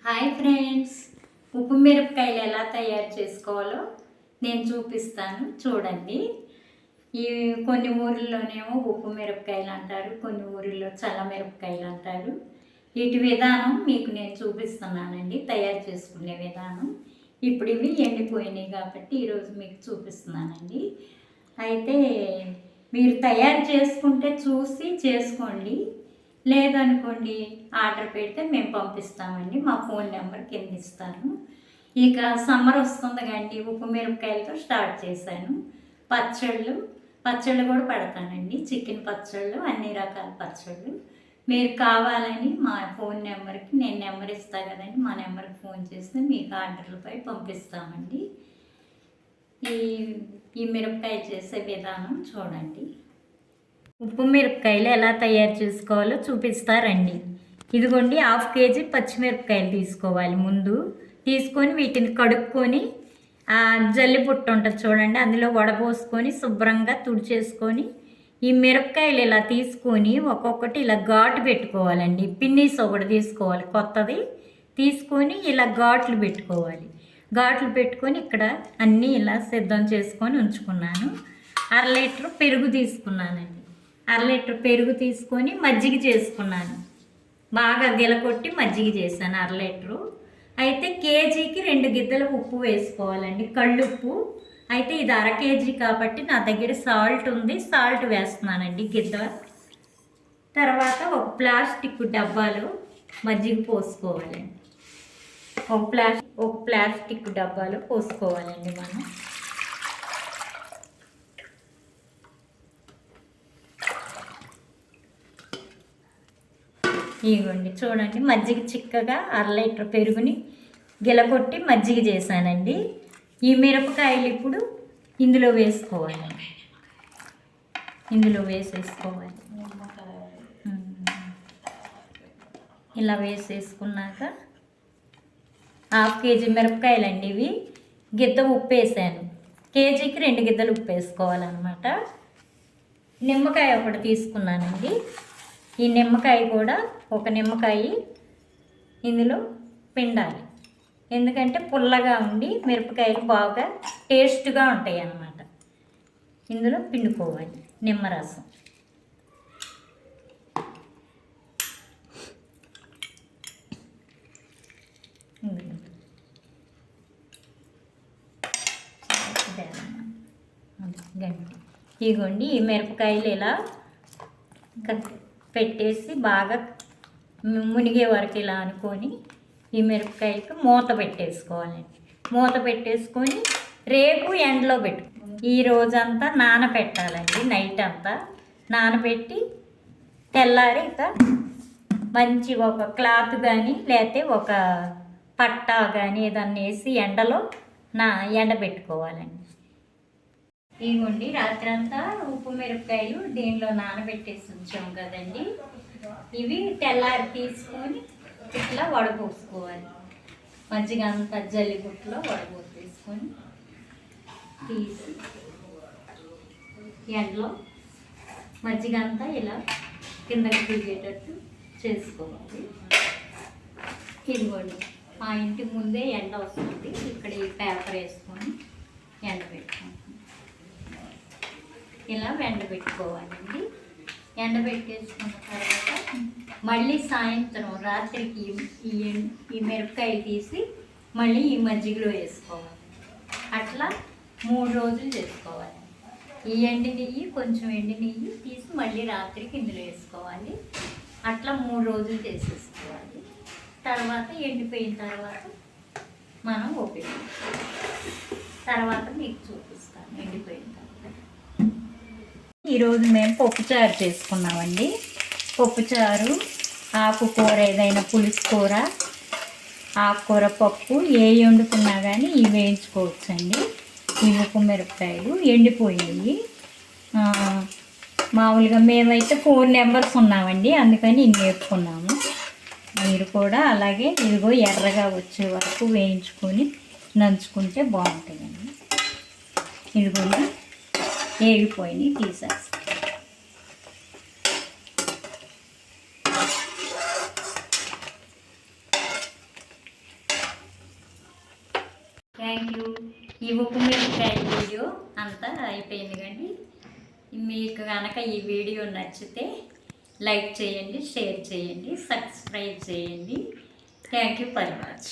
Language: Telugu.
హాయ్ ఫ్రెండ్స్, ఉప్పు మిరపకాయలు ఎలా తయారు చేసుకోవాలో నేను చూపిస్తాను చూడండి. ఈ కొన్ని ఊర్లోనేమో ఉప్పు మిరపకాయలు అంటారు, కొన్ని ఊరిలో చల్ల మిరపకాయలు అంటారు. వీటి విధానం మీకు నేను చూపిస్తున్నానండి, తయారు చేసుకునే విధానం. ఇప్పుడు ఇవి ఎండిపోయినాయి కాబట్టి ఈరోజు మీకు చూపిస్తున్నానండి. అయితే మీరు తయారు చేసుకుంటే చూసి చేసుకోండి, లేదనుకోండి ఆర్డర్ పెడితే మేము పంపిస్తామండి. మా ఫోన్ నెంబర్ కింద ఇస్తాను. ఇక సమ్మర్ వస్తుంది కండి, ఉప్పు మిరపకాయలతో స్టార్ట్ చేశాను. పచ్చళ్ళు కూడా పెడతానండి. చికెన్ పచ్చళ్ళు, అన్ని రకాల పచ్చళ్ళు. మీరు కావాలని మా ఫోన్ నెంబర్కి నేను నెంబర్ ఇస్తాను కదండి, మా నెంబర్కి ఫోన్ చేస్తే మీకు ఆర్డర్లపై పంపిస్తామండి. ఈ మిరపకాయ చేసే విధానం చూడండి. ఉప్పు మిరపకాయలు ఎలా తయారు చేసుకోవాలో చూపిస్తారండి. ఇదిగోండి, 1/2 కేజీ పచ్చిమిరపకాయలు తీసుకోవాలి. ముందు తీసుకొని వీటిని కడుక్కొని జల్లి పుట్ట ఉంటుంది చూడండి, అందులో వడపోసుకొని శుభ్రంగా తుడిచేసుకొని ఈ మిరపకాయలు ఇలా తీసుకొని ఒక్కొక్కటి ఇలా ఘాటు పెట్టుకోవాలండి. పిన్నీస్ ఒకటి తీసుకోవాలి, కొత్తది తీసుకొని ఇలా ఘాట్లు పెట్టుకోవాలి. ఘాట్లు పెట్టుకొని ఇక్కడ అన్నీ ఇలా సిద్ధం చేసుకొని ఉంచుకున్నాను. 1/2 లీటర్ పెరుగు తీసుకున్నానండి. 1/2 లీటర్ పెరుగు తీసుకొని మజ్జిగ చేసుకున్నాను. బాగా గిలకొట్టి మజ్జిగ చేశాను 1/2 లీటరు. అయితే కేజీకి 2 గిద్దలు ఉప్పు వేసుకోవాలండి, కళ్ళుప్పు. అయితే ఇది 1/2 కేజీ కాబట్టి నా దగ్గర సాల్ట్ ఉంది, సాల్ట్ వేస్తున్నానండి గిద్ద. తర్వాత ఒక ప్లాస్టిక్ డబ్బాలో మజ్జిగ పోసుకోవాలండి. ఒక ప్లాస్టిక్ డబ్బాలో పోసుకోవాలండి మనం. ఇవ్వండి చూడండి, మజ్జిగ చిక్కగా 1/2 లీటర్ పెరుగుని గిలకొట్టి మజ్జిగ చేశానండి. ఈ మిరపకాయలు ఇప్పుడు ఇందులో వేసుకోవాలి. ఇలా వేసేసుకున్నాక 1/2 కేజీ మిరపకాయలండి ఇవి. గిద్ద ఉప్పు వేసాను. కేజీకి 2 గిద్దలు ఉప్పు వేసుకోవాలన్నమాట. నిమ్మకాయ ఒకటి తీసుకున్నానండి. ఈ నిమ్మకాయ కూడా ఒక నిమ్మకాయ ఇందులో పిండాలి, ఎందుకంటే పుల్లగా ఉండి మిరపకాయలు బాగా టేస్ట్గా ఉంటాయి అన్నమాట. ఇందులో పిండుకోవాలి నిమ్మరసం. ఇదిగోండి, ఈ మిరపకాయలు ఇలా పెట్టేసి బాగా మునిగే వరకు ఇలా అనుకొని ఈ మిరపకాయకి మూత పెట్టేసుకోవాలండి. మూత పెట్టేసుకొని రేపు ఎండలో ఈ రోజంతా నానబెట్టాలండి. నైట్ అంతా నానబెట్టి తెల్లారి ఇక మంచి ఒక క్లాత్ కానీ లేకపోతే ఒక పట్టా కానీ ఏదన్నా వేసి ఎండలో ఎండబెట్టుకోవాలండి. ఇదిగోండి, రాత్రంతా ఉప్పు మిరపకాయలు దీనిలో నానబెట్టేసి ఉంచాం కదండి. ఇవి తెల్లారి తీసుకొని ఇట్లా వడపోసుకోవాలి. మజ్జిగ అంతా జల్లిగుట్లో వడపోసేసుకొని తీసి ఎండలో మజ్జిగ అంతా ఇలా కిందకి తిరిగేటట్టు చేసుకోవాలి. ఇదిగోండి, మా ఇంటి ముందే ఎండ వస్తుంది. ఇక్కడ ఈ పేపర్ వేసుకొని ఎండబెట్టుకుంటాం. ఇలా ఎండబెట్టుకోవాలండి. ఎండబెట్టేసుకున్న తర్వాత మళ్ళీ సాయంత్రం రాత్రికి ఈ మిరపకాయలు తీసి మళ్ళీ ఈ మజ్జిగలో వేసుకోవాలి. అట్లా 3 రోజులు చేసుకోవాలి. ఈ ఎండి నెయ్యి కొంచెం ఎండి నెయ్యి తీసి మళ్ళీ రాత్రికి ఇందులో వేసుకోవాలి. అట్లా 3 రోజులు చేసేసుకోవాలి. తర్వాత ఎండిపోయిన తర్వాత మనం ఉపయోగించాలి. తర్వాత మీకు చూపిస్తాను ఎండిపోయిన తర్వాత. ఈరోజు మేము పప్పుచారు చేసుకున్నామండి. పప్పుచారు, ఆకుకూర ఏదైనా పులుసు కూర, ఆకుకూర పప్పు ఏ వండుకున్నా కానీ ఇవి వేయించుకోవచ్చండి. ఈ ఉప్పు మిరపకాయలు ఎండిపోయాయి. మామూలుగా మేమైతే 4 నెంబర్స్ ఉన్నామండి, అందుకని ఇన్ని వేసుకున్నాము. మీరు కూడా అలాగే ఇదిగో ఎర్రగా వచ్చే వరకు వేయించుకొని నంచుకుంటే బాగుంటుందండి. ఇదిగోండి, ఏగిపోయినాయి, తీసేస్తాం. Thank you. ఈ ఉప్పు మిరపకాయ వీడియో అంతా అయిపోయింది కానీ మీకు కనుక ఈ వీడియో నచ్చితే లైక్ చేయండి, షేర్ చేయండి, సబ్స్క్రైబ్ చేయండి. Thank you very much.